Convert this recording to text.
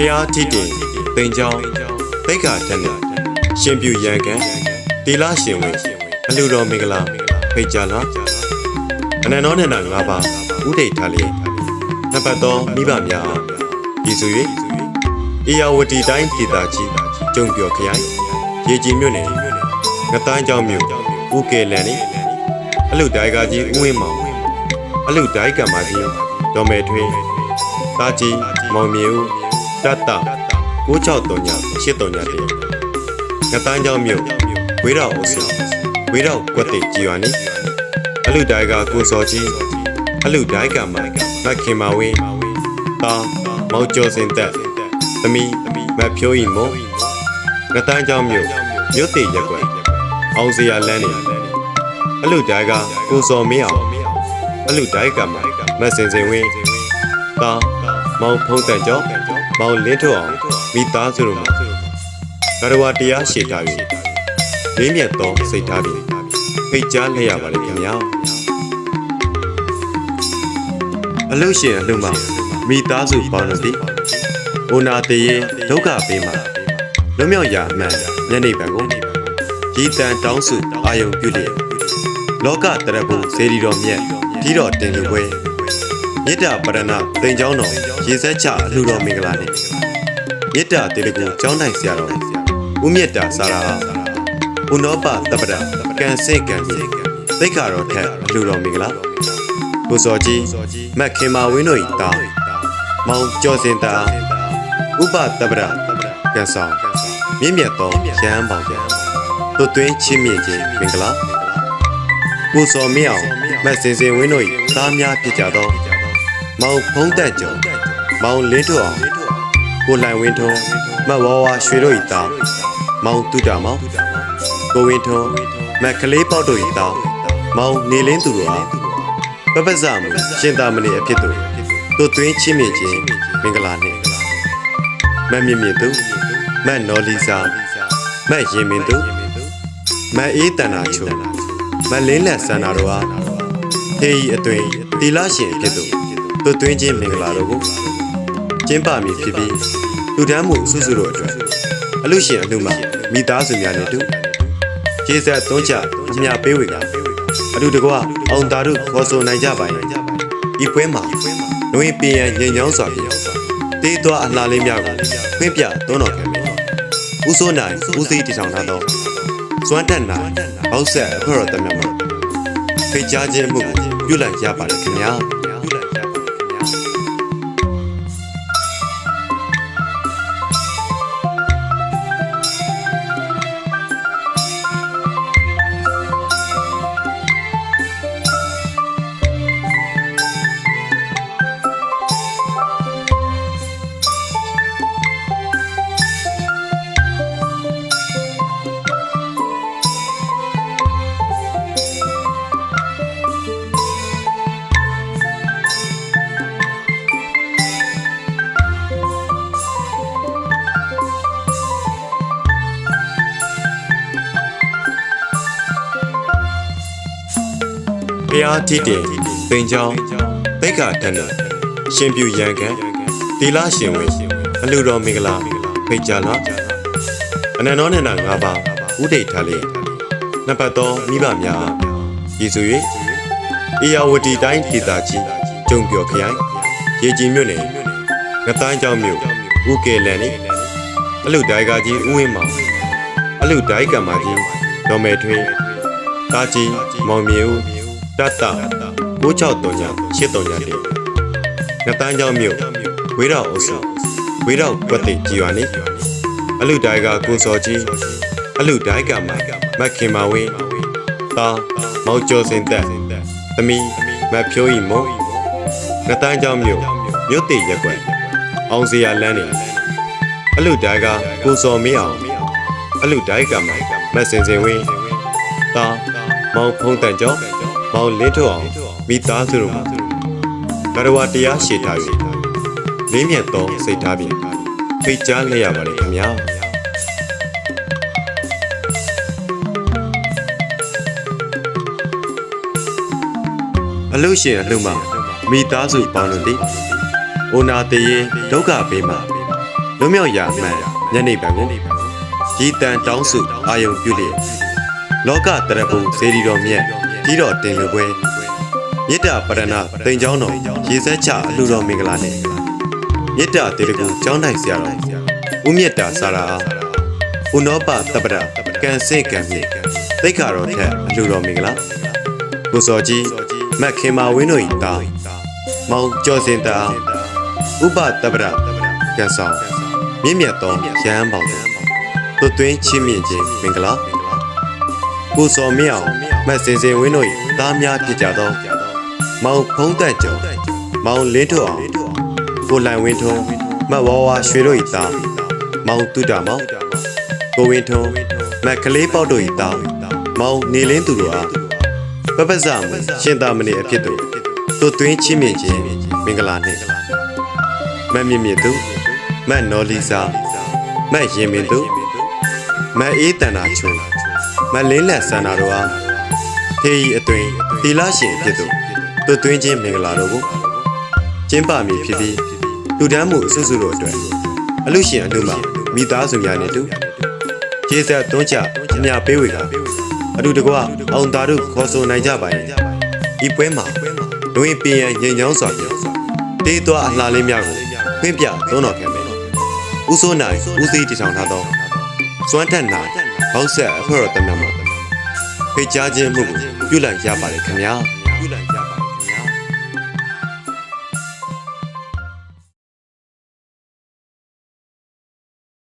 ရားတိတင်သိမ်ချောင်းသိက္ခာထက်နဲ့ရှင်ပြူရန်ကန်တီလာရှင်ဝင်အလှတော်မင်္ဂလာဖိတ်ကြားလာအနန္တောနန္ဒ၅ပါးဥဒိဋ္ဌာလေးနှစ်ပတ်သောမိဘများအားရည်စူ၍ဧရာဝတီတိုင်းဒေသကြီးကျုံပြော်ခရိုင်ရေကြီးမြို့နယ်ငတိုင်းကျောင်းမြို့ဦးကဲလန်နေအလှတိုင်ကကြီးဦးဝင်းမောင်အလှတိုင်ကံမကြီးဒေါ်မဲထွေးတာကြီးမောင်မြေဦးတတ်တာ9639 839တည်းငတိုင်းကျောင်းမြို့ဝေးတော်အုပ်စုဝေးတော်ကွက်တိကြီးရွာနေအလှတိုင်ကကိုစောကြီးအလှတိုင်ကံမခင်မာဝင်းတာမောင်ကျော်စင်သက်သမီးမဖြိုးဤမောငတိုင်းကျောင်းမြို့မြို့တိရက်ကွယ်အောင်စရာလမ်းနေအလှတိုင်ကကိုစောမင်းအောင်အလှတိုင်ကံမစင်စင်ဝင်းတာမောင်ဖုံးတန်ကျော်မောင်လင်းထုတ်အောင်မိသားစုတို့မှာဂရဝတရားရှေ့ထားပြီးလေးမြတ်သောစိတ်ထားပြီးဖိတ်ကြားလိုက်ရပါလိမ့်ခင်ဗျာအလှရှင်အလှမှာမိသားစုပေါင်းတို့သည်အိုနာတရေဒုက္ခပေးမှာလွမြောက်ရာအမှန်ညနေပံကိုရီတန်တောင်းစုအာယုံပြုလျက်လောကတရဘုစေတီတော်မြတ်ကြီးတော်တင်လူပွဲမေတ္တာပရဏသိမ်ချောင်းတော်ရေစက်ချအလှတော်မင်္ဂလာနှင့်မေတ္တာတေတကူကျောင်းတိုင်ဆရာတော်ဦးမြတ်တာစာရာဥနောပတပ္ပဒကံစေကံမြေသိက္ခာတော်ထက်အလှတော်မင်္ဂလာကိုစောကြီးမက်ခင်မာဝင်းတို့၏တာမောင်ကျော်စင်တာဥပတပ္ပဒကံဆောင်မြင့်မြတ်သောရဟန်းပေါင်းပြန်သွတ်သွင်းချင်းမြင့်ခြင်းမင်္ဂလာကိုစောမင်းအောင်မက်စင်စင်ဝင်းတို့၏သားများဖြစ်ကြသောမောင်ဖုံးတက်ကျော်မောင်လင်းတို့အောင်ကိုလှိုင်ဝင်းထုံးမတ်ဝါဝါရွှေတို့၏သားမောင်တုတမောင်ကိုဝင်းထုံးမက်ကလေးပေါက်တို့၏သားမောင်နေလင်းသူတို့အားပပဇမှုရှင်သာမဏေအဖြစ်သို့သွတ်သွင်းချင်းမြင့်ခြင်းမင်္ဂလာနှင့်မတ်မြင့်မြင့်သူမတ်နော်လီစာမတ်ရင်မင်းသူမတ်အေးတန်နာချုံမတ်လင်းလက်ဆန္ဒတို့အားထေဤအသွင်တီလာရှင်အဖြစ်သို့သွတ်သွင်းခြင်းမင်္ဂလာတို့ကိုကျင်းပမည်ဖြစ်ပြီးလူဒန်းမှုစုစုတို့အတွက်အလှရှင်အလှမှာမိသားစုများနဲ့တူကျေးဇူးသွန်းချအမြပေးဝေကအတူတကွအောင်သာတို့ခေါ်ဆိုနိုင်ကြပါရဲ့ဤပွဲမှာလူဝင်ပင်ရန်ငြိမ်ချောင်းစွာဖြင့်တေးသွားအလှလေးများကိုဖွင့်ပြသွန်းတော်ခဲ့မယ်ဦးစိုးနိုင်ဦးသိတည်ဆောင်ထားသောစွမ်းတက်နိုင်ဘောက်ဆက်အဖွဲ့တော်တမန်မှာဖိတ်ကြားခြင်းမှုပြုလိုက်ရပါတယ်ခင်ဗျာဘုရားတိတင်သိမ်ချောင်းသိက္ခာထက်နဲ့ရှင်ပြူရန်ကန်တီလာရှင်ဝင်အလှတော်မင်္ဂလာဖိတ်ကြားလာအနန္တောနန္ဒ၅ပါးဥဒိဋ္ဌာလေးနှစ်ပတ်သောမိဘများရည်စူ၍ဧရာဝတီတိုင်းဒေသကြီးကျုံပြော်ခရိုင်ရေကြီးမြို့နယ်ငတိုင်းကျောင်းမြို့ဦးကဲလန်နေအလှတိုင်ကကြီးဦးဝင်းမောင်အလှတိုင်ကံမကြီးဒေါ်မဲထွေးတာကြီးမောင်မြေဦးတတ်တာ9639 839တည်းငတိုင်းကျောင်းမြို့ဝေးတော်အုပ်စုဝေးတော်ကွက်တိကြီးရွာနေအလှတိုင်ကကိုစောကြီးအလှတိုင်ကမခင်မာဝင်းတာမောင်ကျော်စင်သက်သမီးမဖြိုးဤမောငတိုင်းကျောင်းမြို့မြို့တိရက်ကွယ်အောင်စရာလမ်းနေအလှတိုင်ကကိုစောမင်းအောင်အလှတိုင်ကမစင်စင်ဝင်းတာမောင်ဖုံးတန်ကျော်မောင်လင်းထုတ်အောင်မိသားစုတို့မှာဂရဝတရားရှေ့ထားပြီးလေးမြတ်သောစိတ်ထားပြီးဖိတ်ကြားလိုက်ရပါတယ်ခင်ဗျာအလှရှင်အလှမှာမိသားစုပေါင်းတို့သည်အိုနာတရေဒုက္ခပေးမှာ လွမြောက်ရာမှန်ညနေပံကိုဒီတန်တောင်းစုအာယုံပြုလျက်လောကတရဘူးစေတီတော်မြတ်ကြီးတော်တင်လူပွဲမြစ်တာပရဏတိန်ချောင်းတော်ရေစက်ချအလှတော်မင်္ဂလာနဲ့မြစ်တာတေတကူကျောင်းတိုင်ဆရာတော်ဦးမြတ်တာစာရာဦးနောပတပ္ပရာကန်စင့်ကံမြင့်သိက္ခာတော်ထက်အလှတော်မင်္ဂလာကိုစောကြီးမက်ခင်မာဝင်းတို့၏တာမောင်ကျော်စင်တာဥပတပ္ပရာကန်ဆောင်မြင့်မြတ်သောရဟန်းပေါင်းတို့သွင်းချင်းမြင့်ခြင်းမင်္ဂလာကိုစောမင်းအောင်မက်စင်စင်ဝင်းတို့၏သားများဖြစ်ကြသောမောင်ဖုံးတက်ကျော်မောင်လင်းထွန်းအောင်ကိုလိုင်ဝင်းထွန်းမတ်ဝါဝါရွှေတို့၏သားမောင်တုတမောင်ကိုဝင်းထွန်းမက်ကလေးပေါက်တို့၏သားမောင်နေလင်းသူတို့အားပပဇမရှင်သာမဏေအဖြစ်တို့သွင်းချင်းမြင့်ခြင်းမင်္ဂလာနှင့်မတ်မြင့်မြင့်သူမတ်နော်လီစာမတ်ရင်မင်းသူမတ်အေးတန်တာချုံမတ်လင်းလက်ဆန္ဒတို့အားထေရီအတွင်သီလရှင်အဖြစ်တို့သွင်းခြင်းမင်္ဂလာတို့ကိုကျင်းပမည်ဖြစ်ပြီးလူဒန်းမှုအစွစုတို့အတွက်အလူရှင်အလူမှမိသားစုများနဲ့တူကျေးဇူးတွန်းချအမြပေးဝေကအတူတကွအောင်သာတို့ခေါ်ဆိုနိုင်ကြပါရဲ့ဒီပွဲမှာလူဝင်ပင်ရငြိမ်ချောင်းစွာဖြင့်တေးသွားအလှလေးများကိုဖွင့်ပြသွန်းတော်ခဲ့မယ်ဦးစိုးနိုင်ဦးစီးတည်ထောင်ထားသောစွမ်းထက်နိုင်ဘောက်ဆက်အဖွဲ့တော်တမန်မှာဖိတ်ကြားခြင်းမှုကိုပြုလိုက်ရပါတယ်ခင်ဗျာ